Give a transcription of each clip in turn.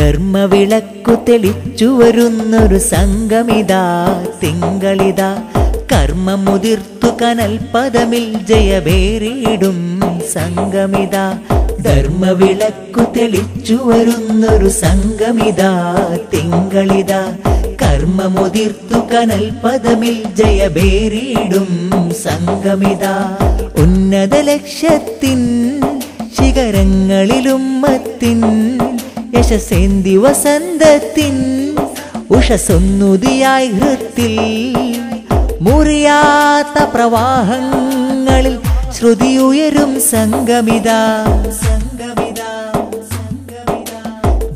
ധർമ്മവിളക്കു തെളിച്ചു വരുന്നൊരു സംഗമിതാ തിങ്കളിതാ കർമ്മമുതിർത്തു കനൽപദമിൽ ജയബേറിയിടും സംഗമിതാ ധർമ്മവിളക്കു തെളിച്ചു വരുന്നൊരു സംഗമിതാ തിങ്കളിതാ കർമ്മമുതിർത്തു കനൽപദമിൽ ജയബേറിയിടും സംഗമിതാ ഉന്നത ലക്ഷ്യത്തിൻ ശിഖരങ്ങളിലുമ്മത്തിൻ യശസേന്തി വസന്തത്തിൻ ഉഷസ്സൊന്നുതിയായി ഹൃത്തിൽ മുറിയാത്ത പ്രവാഹങ്ങളിൽ ശ്രുതിയുയരും സംഗമിതാ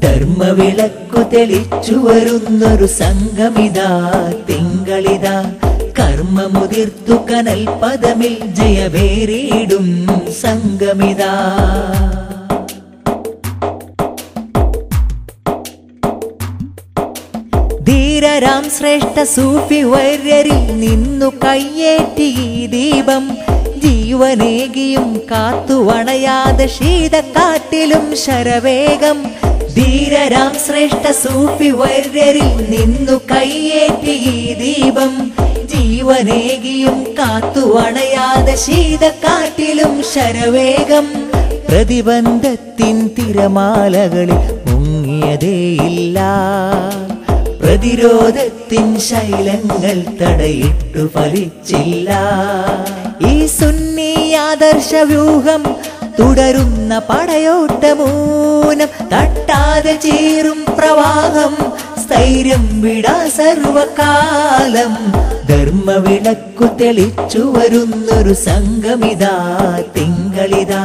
ധർമ്മവിളക്കു തെളിച്ചു വരുന്നൊരു സംഗമിതാ തിങ്കളിതാ കർമ്മമുതിർത്തു കനൽപദമിൽ ജയബേറിയിടും സംഗമിതാ ധീരരാം ശ്രേഷ്ഠ സൂഫി വര്യരിൽ നിന്നു കയ്യേറ്റി ഈ ദീപം ജീവനേകിയും കാത്തുവണയാതെ ശീതക്കാറ്റിലും ശരവേഗം ധീരരാം ശ്രേഷ്ഠ സൂഫി വര്യരിൽ നിന്നു കയ്യേറ്റി ഈ ദീപം ജീവനേകിയും കാത്തുവണയാതെ ശീതക്കാറ്റിലും ശരവേഗം പ്രതിബന്ധത്തിൻ തിരമാലകളിൽ മുങ്ങിയതേയില്ല പ്രതിരോധത്തിൻ ശൈലങ്ങൾ തടയിട്ടു ഫലിച്ചില്ല ഈ സുന്നി ആദർശവ്യൂഹം തുടരുന്ന പടയോട്ടമൂനം തട്ടാതെ ചീറും പ്രവാഹം സ്ഥൈര്യം വിടാ സർവകാലം ധർമ്മവിളക്കു തെളിച്ചു വരുന്നൊരു സംഗമിതാ തിങ്കളിതാ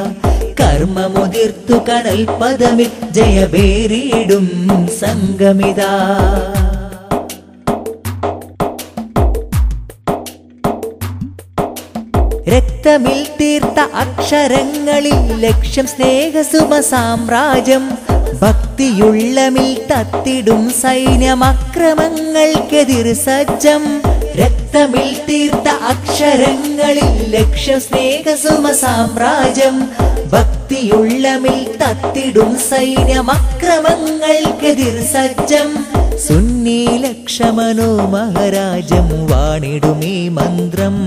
കർമ്മമുതിർത്തു കനൽപദമിൽ ജയബേറിയിടും സംഗമിതാ രക്തമിൽ തീർത്ത അക്ഷരങ്ങളിൽ ലക്ഷ്യം സ്നേഹസുമ സാമ്രാജ്യം ഭക്തിയുള്ളമിൽ തത്തിടും സൈന്യം അക്രമങ്ങൾക്കെതിർ സജ്ജം രക്തമിൽ തീർത്ത അക്ഷരങ്ങളിൽ ലക്ഷ്യം സ്നേഹസുമ സാമ്രാജ്യം ഭക്തിയുള്ളമിൽ തത്തിടും സൈന്യം അക്രമങ്ങൾക്കെതിർ സജ്ജം സുന്നി ലക്ഷമനോ മഹാരാജം വാണിടുമീ മന്ത്രം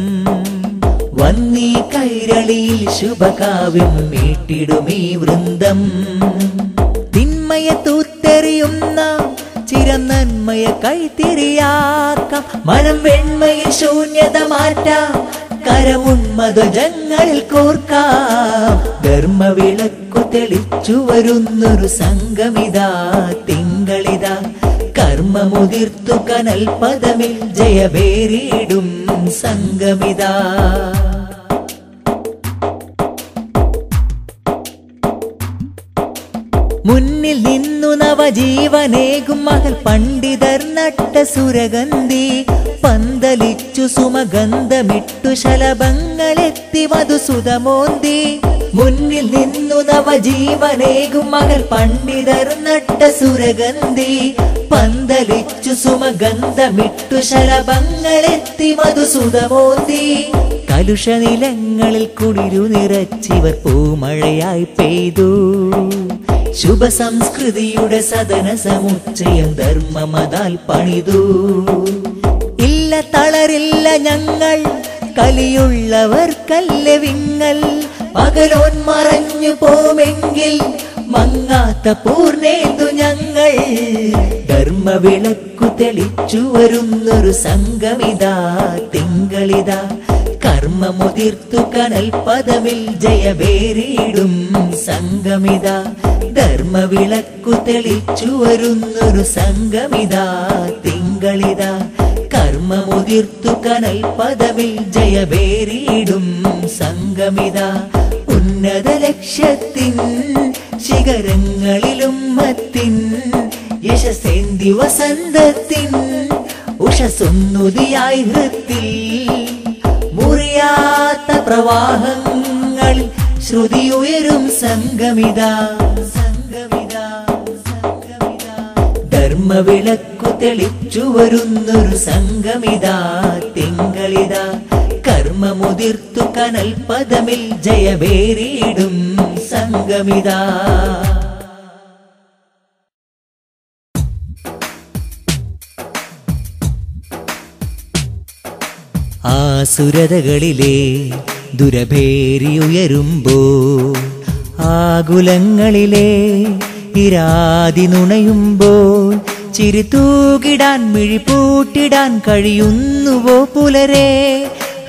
വന്നീ കൈരളിയിൽ ശുഭകാവ്യം മീട്ടിടുമീ വൃന്ദം തിന്മയെ തൂത്തെറിയുന്ന ചിരനന്മയ കൈത്തിരിയാക്കാം മനം വെണ്മയിൽ ശൂന്യത മാറ്റാം കരമുന്മധ്വജങ്ങളിൽ കോർക്കാം ധർമ്മവിളക്കു തെളിച്ചു വരുന്നൊരു സംഗമിതാ തിങ്കളിതാ കർമ്മമുതിർത്തു കനൽപദമിൽ ജയബേറിയിടും സംഗമിതാ മുന്നിൽ നിന്നു നവജീവനേകും മകൾ പണ്ഡിതർ നട്ട സുരഗന്ധി പന്തലിച്ചു സുമഗന്ധമിട്ടു ശലഭങ്ങളെത്തി മധുസുതമോന്തി മുന്നിൽ നിന്നു നവജീവനേകും മകൾ പണ്ഡിതർ നട്ട സുരഗന്ധി പന്തലിച്ചു സുമഗന്ധമിട്ടു ശലഭങ്ങളെത്തി മധുസുതമോന്തി കലുഷനിലങ്ങളിൽ കുളിരു നിറച്ചിവർ പൂമഴയായി പെയ്തു ശുഭസംസ്കൃതിയുടെ സദന സമുച്ചയം ധർമ്മമതാൽ പണിതു ഇല്ല തളരില്ല ഞങ്ങൾ കലിയുള്ളവർക്കല്ല വിങ്ങൽ പകലോൻ മറഞ്ഞു പോമെങ്കിൽ മങ്ങാത്ത പൂർണ്ണേന്ദു ഞങ്ങൾ ധർമ്മവിളക്കു തെളിച്ചു വരുന്നൊരു സംഗമിതാ തിങ്കളിതാ കർമ്മമുതിർത്തു കനൽപദമിൽ ജയബേറിയിടും സംഗമിതാ ധർമ്മവിളക്കു തെളിച്ചു വരുന്നൊരു സംഗമിതാ തിങ്കളിതാ കർമ്മമുതിർത്തു കനൽപദമിൽ ജയബേറിയിടും സംഗമിതാ ഉന്നത ലക്ഷ്യത്തിൻ ശിഖരങ്ങളിലുമ്മത്തിൻ യശസേന്തി വസന്തത്തിൻ ഉഷസ്സൊന്നുതിയായി ഹൃത്തിൽ മുറിയാത്ത പ്രവാഹങ്ങളിൽ ശ്രുതിയുയരും സംഗമിതാ ധർമ്മവിളക്കു തെളിച്ചു വരുന്നൊരു സംഗമിതാ തിങ്കളിതാ കർമ്മമുതിർത്തു കനൽപദമിൽ ജയബേറിയിടും സംഗമിതാ ആസുരതകളിലെ ദുരഭേരിയുയരുമ്പോൾ ആകുലങ്ങളിലെ ഇരാതി നുണയുമ്പോൾ ചിരിതൂകിടാൻ മിഴിപൂട്ടിടാൻ കഴിയുന്നുവോ പുലരെ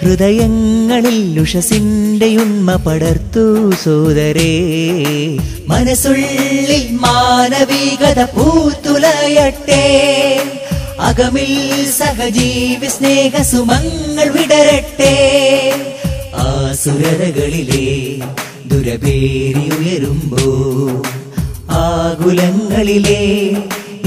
ഹൃദയങ്ങളിൽ ഉഷസിന്റെ ഉന്മ പടർത്തു സോദരേ മനസ്സുള്ളിൽ മാനവികത പൂത്തുലയട്ടെ അകമിൽ സഹജീവി സ്നേഹ സുമങ്ങൾ വിടരട്ടെ ആസുരതകളിലെ ദുരഭേരിയുയരുമ്പോൾ ആകുലങ്ങളിലെ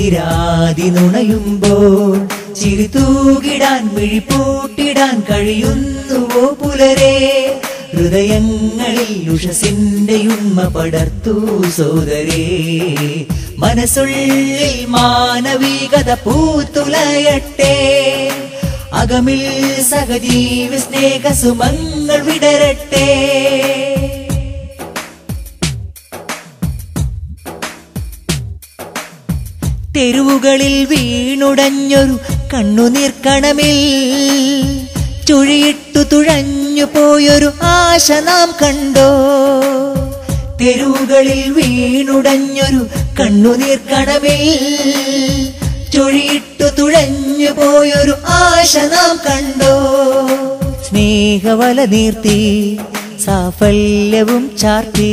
ഇരാതി നുണയുമ്പോൾ ചിരിതൂകിടാൻ മിഴിപൂട്ടിടാൻ കഴിയുന്നുവോ പുലരെ ഹൃദയങ്ങളിൽ ഉഷസിന്റെ ഉന്മ പടർത്തു സോദരേ മനസ്സുള്ളിൽ മാനവികത പൂത്തുലയട്ടെ അകമിൽ സഹജീവി സ്നേഹ സുമങ്ങൾ വിടരട്ടെ തെരുവുകളിൽ വീണുടഞ്ഞൊരു കണ്ണുനീർക്കണമിൽ ചുഴിയിട്ടു തുഴഞ്ഞു പോയൊരു ആശ നാം കണ്ടോ തെരുവുകളിൽ വീണുടഞ്ഞൊരു കണ്ണുനീർക്കണമിൽ ചുഴിയിട്ടു തുഴഞ്ഞു പോയൊരു ആശ നാം കണ്ടോ സ്നേഹവല നീർത്തി സാഫല്യവും ചാർത്തി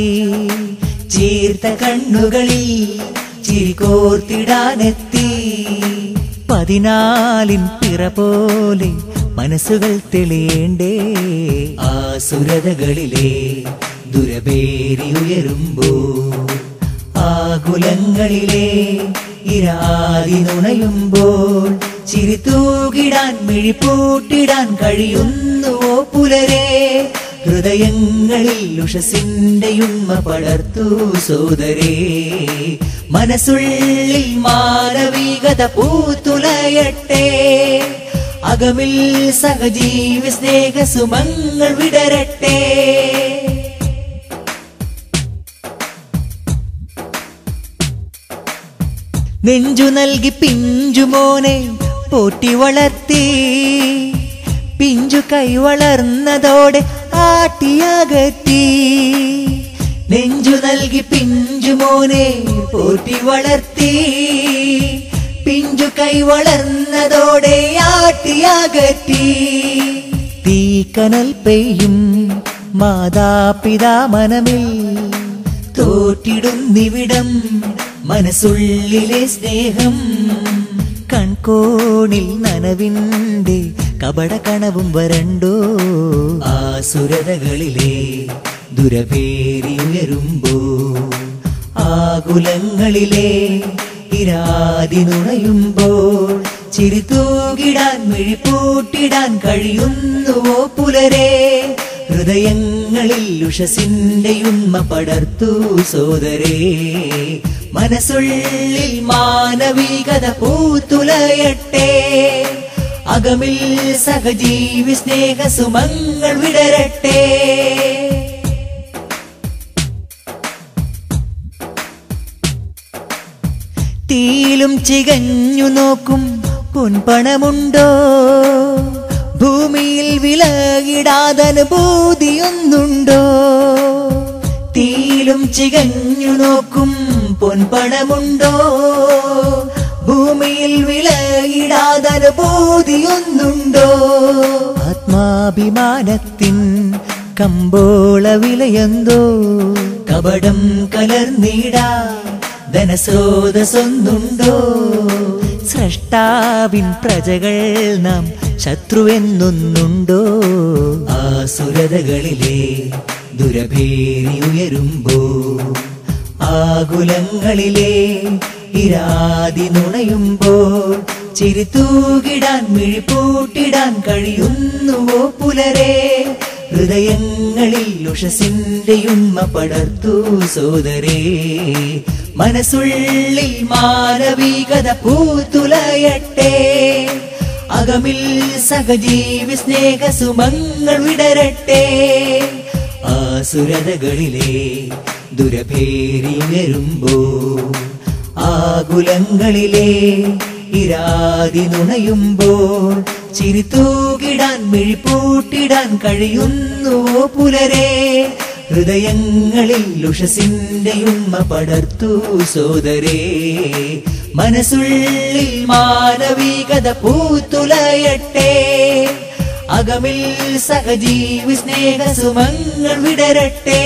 ചീർത്ത കണ്ണുകളിൽ ചിരികോർത്തിടാനെത്തി 14 പിറ പോലെ മനസ്സുകൾ തെളിയേണ്ടേ ആസുരതകളിലെ ദുരഭേരിയുയരുമ്പോൾ ആകുലങ്ങളിലെ ഇരാതി നുണയുമ്പോൾ ചിരിതൂകിടാൻ മിഴിപൂട്ടിടാൻ കഴിയുന്നുവോ പുലരെ ഹൃദയങ്ങളിൽ ഉഷസിന്റെ ഉന്മ പടർത്തു സോദരേ മനസ്സുള്ളിൽ മാനവികത പൂത്തുലയട്ടെ അകമിൽ സഹജീവി സ്നേഹ സുമങ്ങൾ വിടരട്ടെ നെഞ്ചു നൽകി പിഞ്ചുമോനെ പോറ്റി വളർത്തി പിഞ്ചു കൈ വളർന്നതോടെ ആട്ടിയകറ്റി നെഞ്ചു നൽകി പിഞ്ചുമോനെ പോറ്റി വളർത്തി പിഞ്ചു കൈ വളർന്നതോടെ ആട്ടിയകറ്റി തീക്കനൽ പെയ്യും മാതാപിതാ മനമിൽ തോറ്റിടുന്നിവിടം മനസ്സുള്ളിലെ സ്നേഹം കൺകോണിൽ നനവിന്റെ കപട കണവും വരണ്ടോ ആസുരതകളിലെ ദുരഭേരിയുയരുമ്പോൾ ആകുലങ്ങളിലെ ഇരാതി നുണയുമ്പോൾ ചിരിതൂകിടാൻ മിഴിപൂട്ടിടാൻ കഴിയുന്നുവോ പുലരെ ഹൃദയങ്ങളിൽ ഉഷസിന്റെ ഉന്മ പടർത്തു സോദരേ മനസ്സുള്ളിൽ മാനവികത പൂത്തുലയട്ടെ അകമിൽ സഹജീവി സ്നേഹ സുമങ്ങൾ വിടരട്ടെ തീയിലും ചികഞ്ഞു നോക്കും പൊൻപണമുണ്ടോ ഭൂമിയിൽ വിലകിടാതനുഭൂതിയൊന്നുണ്ടോ തീയിലും ചികഞ്ഞു നോക്കും പൊൻപണമുണ്ടോ ഭൂമിയിൽ വിലകിടാതനുഭൂതിയൊന്നുണ്ടോ ആത്മാഭിമാനത്തിൻ കമ്പോള വിലയെന്തോ കപടം കലർന്നിടാ ധനസ്രോതസ്സൊന്നുണ്ടോ സ്രഷ്ടാവിൻ പ്രജകൾ നാം ശത്രുവെന്നൊന്നുണ്ടോ ആസുരതകളിലെ ദുരഭേരിയുയരുമ്പോൾ ആകുലങ്ങളിലെ ഇരാതി നുണയുമ്പോൾ ചിരിതൂകിടാൻ മിഴിപൂട്ടിടാൻ കഴിയുന്നുവോ പുലരെ ഹൃദയങ്ങളിൽ ഉഷസിന്റെ ഉന്മ പടർത്തു സോദരേ മനസ്സുള്ളിൽ മാനവികത പൂത്തുലയട്ടെ അകമിൽ സഹജീവി സ്നേഹ സുമങ്ങൾ വിടരട്ടെ ആസുരതകളിലെ ദുരഭേരിയുയരുമ്പോൾ ആകുലങ്ങളിലെ ഇരാതി നുണയുമ്പോൾ ചിരിത്തൂകിടാൻ മിഴിപ്പൂട്ടിടാൻ കഴിയുന്നുവോ പുലരെ? ഹൃദയങ്ങളിൽ ഉഷസിന്റെ ഉണ്മ പടർത്തു സോദരേ. മനസ്സുള്ളിൽ മാനവികത പൂത്തുലയട്ടെ. അകമിൽ സഹജീവി സ്നേഹസുമങ്ങൾ വിടരട്ടെ.